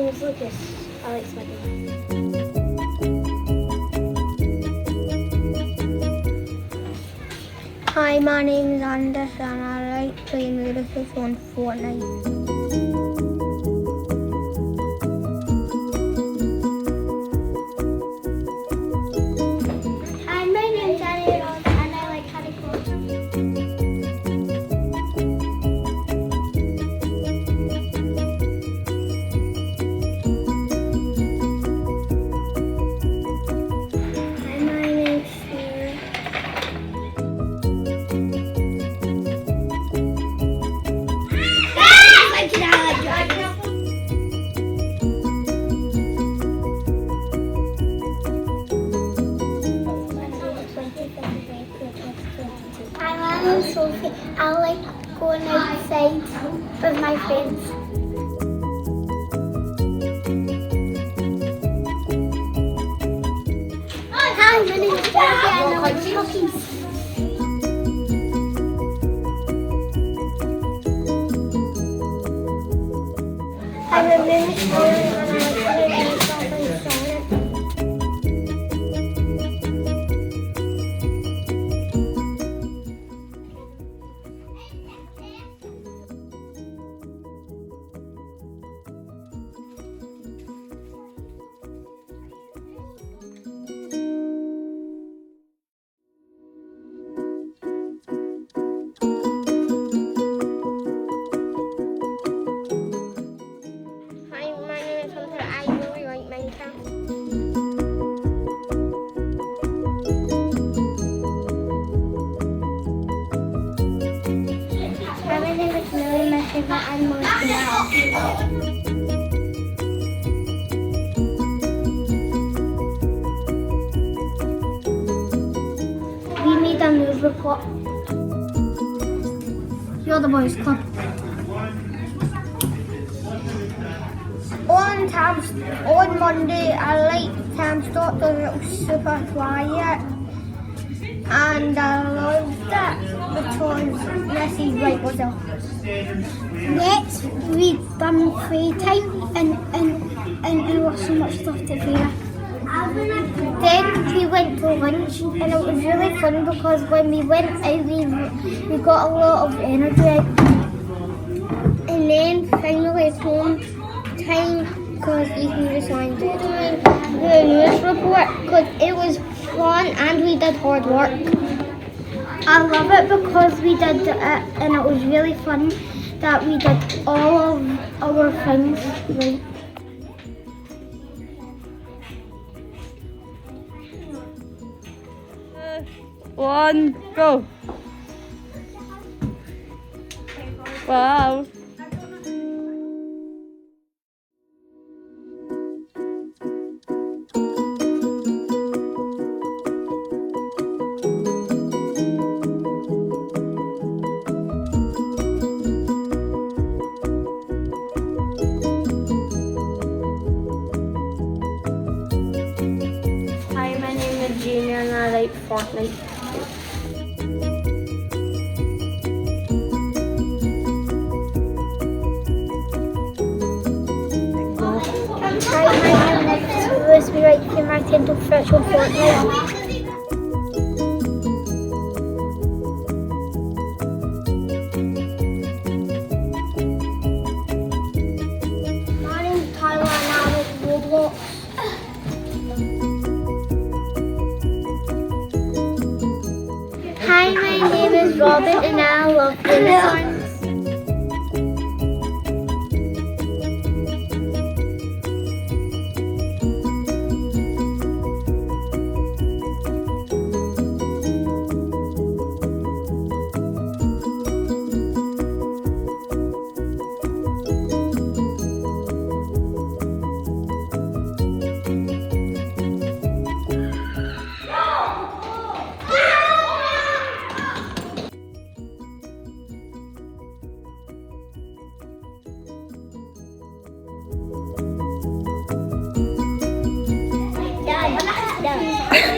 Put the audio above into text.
name's Lucas. I like swimming. Hi, my name is Anders and I like playing with Lucas on Fortnite. Hi, my name's Annie and I like Harry Potter. Hi, my name's Sarah. Hi, my name's Sophie. I like going outside with my friends. Hi, my name's Georgia and I like puppies. Hi, my name is Mary and I like playing with Sonic. Hi, my name is Hunter. I really like Minecraft. Hi, my name is Millie. My favorite animal is the mouse. We made a news report. You're the boys club. On Monday, I liked Tamstock because it was super quiet. And I loved it because Mrs. Wright was there. Next, we done free time and there was so much stuff to do. Then we went to lunch and it was really fun because when we went out we got a lot of energy. And then finally home time because Ethan just wanted to do the news report because it was fun and we did hard work. I love it because we did it and it was really fun that we did all of our things right. One, go. Wow. Hi, my name is Junior and I like Fortnite. Hi, my name is Lewis. We like the Nintendo Virtual Fortnite. My name's Tyler and I like Roblox. Hi, my name is Robin and I love unicorns. Done.